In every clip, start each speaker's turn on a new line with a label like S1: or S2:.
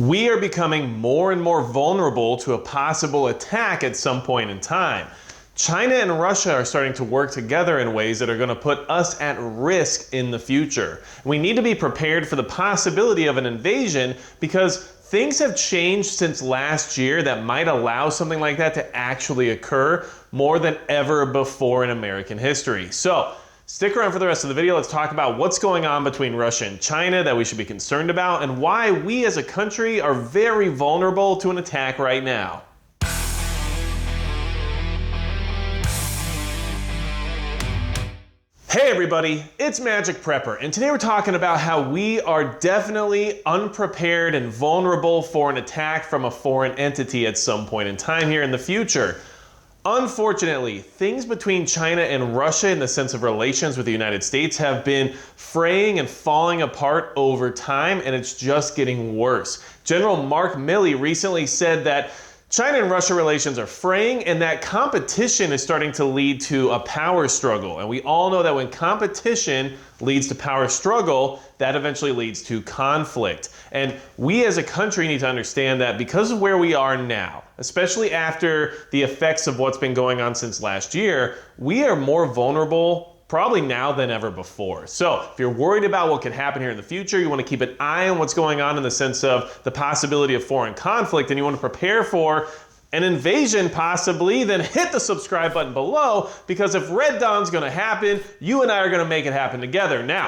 S1: We are becoming more and more vulnerable to a possible attack at some point in time. China and Russia are starting to work together in ways that are going to put us at risk in the future. We need to be prepared for the possibility of an invasion because things have changed since last year that might allow something like that to actually occur more than ever before in American history. So, stick around for the rest of the video. Let's talk about what's going on between Russia and China that we should be concerned about and why we as a country are very vulnerable to an attack right now. Hey everybody, it's Magic Prepper, and today we're talking about how we are definitely unprepared and vulnerable for an attack from a foreign entity at some point in time here in the future. Unfortunately, things between China and Russia in the sense of relations with the United States have been fraying and falling apart over time, and it's just getting worse. General Mark Milley recently said that China and Russia relations are fraying and that competition is starting to lead to a power struggle. And we all know that when competition leads to power struggle, that eventually leads to conflict. And we as a country need to understand that because of where we are now, especially after the effects of what's been going on since last year, we are more vulnerable probably now than ever before. So if you're worried about what could happen here in the future, you want to keep an eye on what's going on in the sense of the possibility of foreign conflict, and you want to prepare for an invasion possibly, then hit the subscribe button below, because if Red Dawn's going to happen, you and I are going to make it happen together. Now,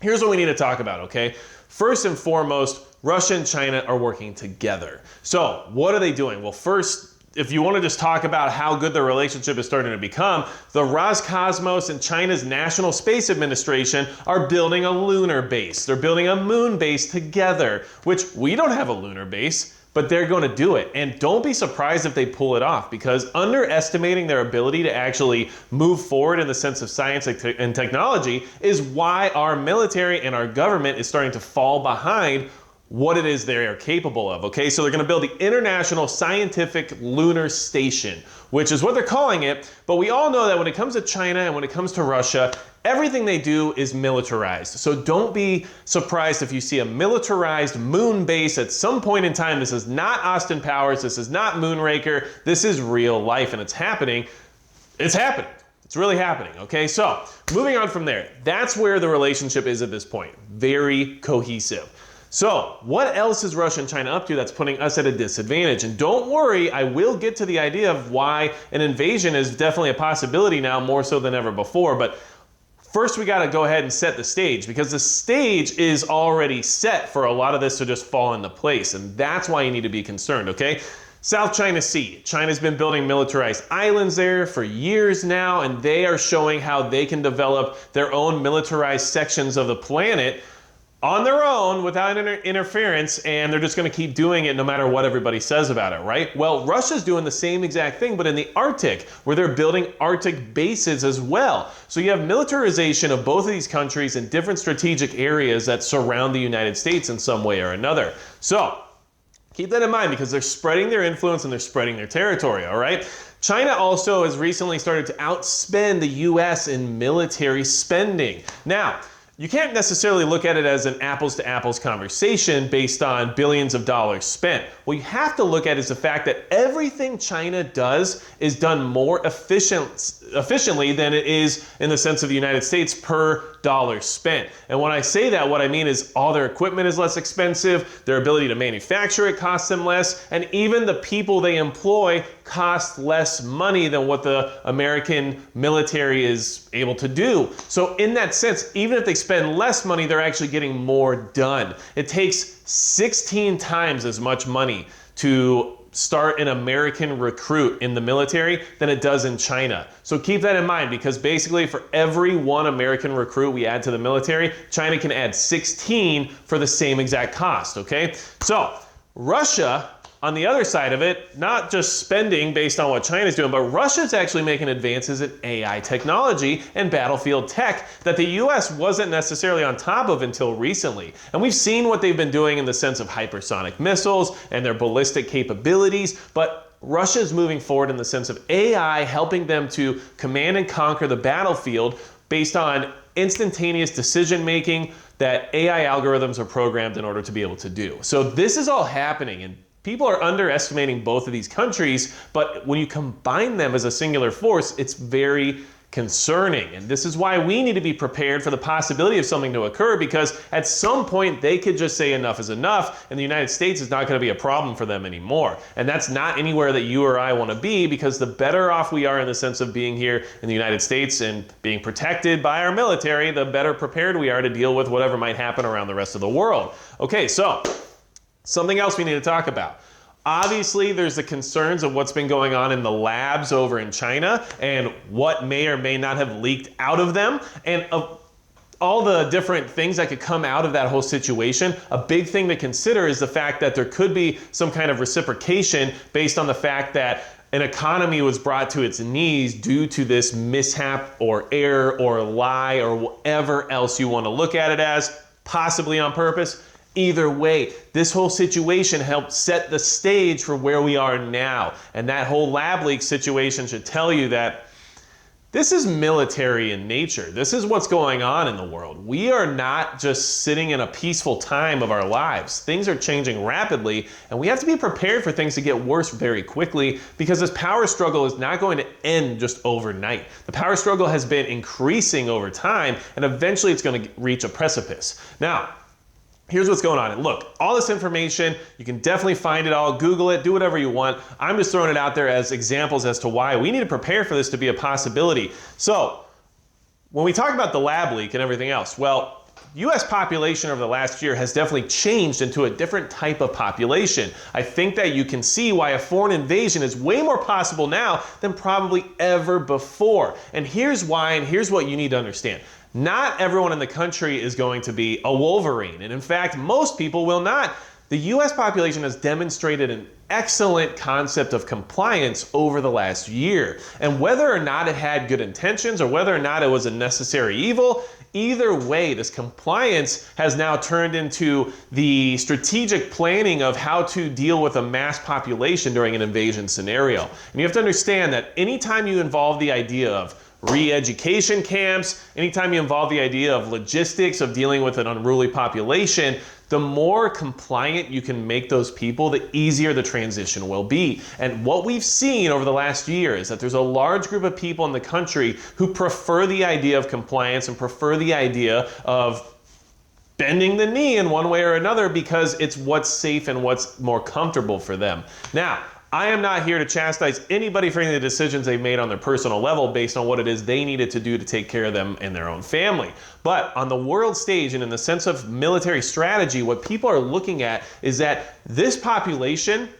S1: here's what we need to talk about, okay? First and foremost, Russia and China are working together. So what are they doing? Well, first, if you want to just talk about how good the relationship is starting to become, the Roscosmos and China's National Space Administration are building a lunar base. They're building a moon base together, which we don't have a lunar base, but they're going to do it. And don't be surprised if they pull it off, because underestimating their ability to actually move forward in the sense of science and technology is why our military and our government is starting to fall behind what it is they are capable of, okay? So they're gonna build the International Scientific Lunar Station, which is what they're calling it, but we all know that when it comes to China and when it comes to Russia, everything they do is militarized. So don't be surprised if you see a militarized moon base at some point in time. This is not Austin Powers, this is not Moonraker, this is real life and it's happening. It's happening. It's really happening, okay? So, moving on from there, that's where the relationship is at this point. Very cohesive. So, what else is Russia and China up to that's putting us at a disadvantage? And don't worry, I will get to the idea of why an invasion is definitely a possibility now, more so than ever before. But first, we got to go ahead and set the stage, because the stage is already set for a lot of this to just fall into place. And that's why you need to be concerned, okay? South China Sea. China's been building militarized islands there for years now, and they are showing how they can develop their own militarized sections of the planet on their own without interference, and they're just going to keep doing it no matter what everybody says about it, right? Well, Russia's doing the same exact thing, but in the Arctic, where they're building Arctic bases as well. So you have militarization of both of these countries in different strategic areas that surround the United States in some way or another. So keep that in mind, because they're spreading their influence and they're spreading their territory, all right? China also has recently started to outspend the US in military spending. Now, you can't necessarily look at it as an apples to apples conversation based on billions of dollars spent. What you have to look at is the fact that everything China does is done more efficiently than it is in the sense of the United States per dollar spent. And when I say that, what I mean is all their equipment is less expensive, their ability to manufacture it costs them less, and even the people they employ cost less money than what the American military is able to do. So in that sense, even if they spend less money, they're actually getting more done. It takes 16 times as much money to start an American recruit in the military than it does in China. So keep that in mind, because basically for every one American recruit we add to the military, China can add 16 for the same exact cost, okay? So Russia, on the other side of it, not just spending based on what China's doing, but Russia's actually making advances in AI technology and battlefield tech that the US wasn't necessarily on top of until recently. And we've seen what they've been doing in the sense of hypersonic missiles and their ballistic capabilities, but Russia's moving forward in the sense of AI helping them to command and conquer the battlefield based on instantaneous decision making, that AI algorithms are programmed in order to be able to do. So this is all happening, and people are underestimating both of these countries, but when you combine them as a singular force, it's very concerning. And this is why we need to be prepared for the possibility of something to occur, because at some point they could just say enough is enough, and the United States is not going to be a problem for them anymore. And that's not anywhere that you or I want to be, because the better off we are in the sense of being here in the United States and being protected by our military, the better prepared we are to deal with whatever might happen around the rest of the world. Okay, so something else we need to talk about. Obviously, there's the concerns of what's been going on in the labs over in China and what may or may not have leaked out of them, and of all the different things that could come out of that whole situation. A big thing to consider is the fact that there could be some kind of reciprocation based on the fact that an economy was brought to its knees due to this mishap or error or lie or whatever else you want to look at it as, possibly on purpose. Either way, this whole situation helped set the stage for where we are now. And that whole lab leak situation should tell you that this is military in nature. This is what's going on in the world. We are not just sitting in a peaceful time of our lives. Things are changing rapidly, and we have to be prepared for things to get worse very quickly, because this power struggle is not going to end just overnight. The power struggle has been increasing over time, and eventually it's going to reach a precipice. Now, here's what's going on. And look, all this information, you can definitely find it all, Google it, do whatever you want. I'm just throwing it out there as examples as to why we need to prepare for this to be a possibility. So, when we talk about the lab leak and everything else, well, US population over the last year has definitely changed into a different type of population. I think that you can see why a foreign invasion is way more possible now than probably ever before. And here's why, and here's what you need to understand. Not everyone in the country is going to be a Wolverine, and in fact, most people will not. The US population has demonstrated an excellent concept of compliance over the last year, and whether or not it had good intentions or whether or not it was a necessary evil, either way, this compliance has now turned into the strategic planning of how to deal with a mass population during an invasion scenario. And you have to understand that anytime you involve the idea of re-education camps, anytime you involve the idea of logistics of dealing with an unruly population, the more compliant you can make those people, the easier the transition will be. And what we've seen over the last year is that there's a large group of people in the country who prefer the idea of compliance and prefer the idea of bending the knee in one way or another, because it's what's safe and what's more comfortable for them. Now, I am not here to chastise anybody for any of the decisions they've made on their personal level based on what it is they needed to do to take care of them and their own family. But on the world stage and in the sense of military strategy, what people are looking at is that this population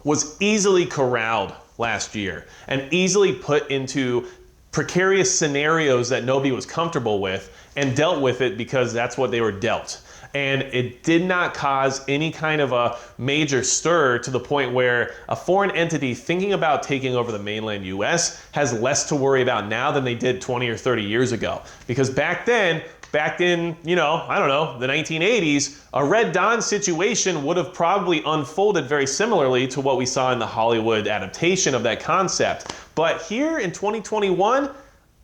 S1: was easily corralled last year and easily put into precarious scenarios that nobody was comfortable with and dealt with it because that's what they were dealt. And it did not cause any kind of a major stir to the point where a foreign entity thinking about taking over the mainland US has less to worry about now than they did 20 or 30 years ago. Because back then, back in, the 1980s, a Red Dawn situation would have probably unfolded very similarly to what we saw in the Hollywood adaptation of that concept. But here in 2021,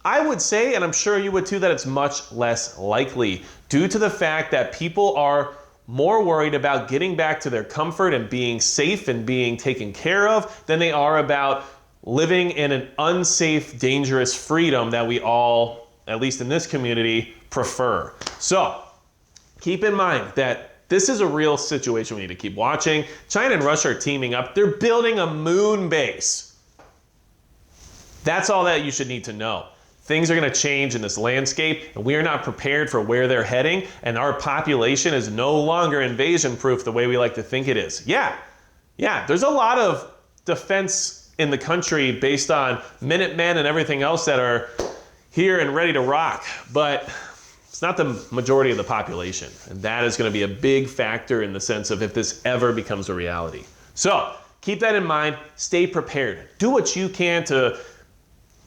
S1: I would say, and I'm sure you would too, that it's much less likely due to the fact that people are more worried about getting back to their comfort and being safe and being taken care of than they are about living in an unsafe, dangerous freedom that we all, at least in this community, prefer. So keep in mind that this is a real situation we need to keep watching. China and Russia are teaming up. They're building a moon base. That's all that you should need to know. Things are going to change in this landscape, and we are not prepared for where they're heading, and our population is no longer invasion-proof the way we like to think it is. Yeah, there's a lot of defense in the country based on Minutemen and everything else that are here and ready to rock, but it's not the majority of the population, and that is going to be a big factor in the sense of if this ever becomes a reality. So keep that in mind. Stay prepared. Do what you can to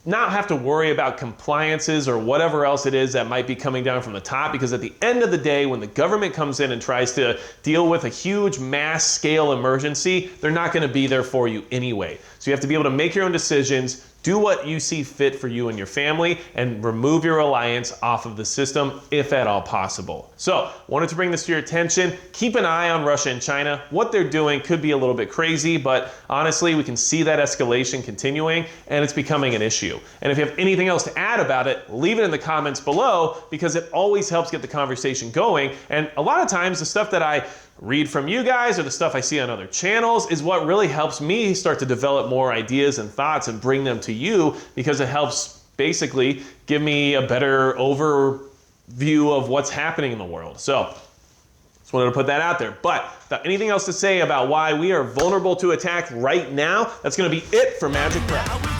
S1: not have to worry about compliances or whatever else it is that might be coming down from the top, because at the end of the day, when the government comes in and tries to deal with a huge mass scale emergency, they're not going to be there for you anyway. So you have to be able to make your own decisions, do what you see fit for you and your family and remove your reliance off of the system if at all possible. So, wanted to bring this to your attention. Keep an eye on Russia and China. What they're doing could be a little bit crazy, but honestly, we can see that escalation continuing and it's becoming an issue. And if you have anything else to add about it, leave it in the comments below because it always helps get the conversation going. And a lot of times the stuff that I read from you guys or the stuff I see on other channels is what really helps me start to develop more ideas and thoughts and bring them to you because it helps basically give me a better overview of what's happening in the world. So just wanted to put that out there. But without anything else to say about why we are vulnerable to attack right now, that's going to be it for Magic Prep.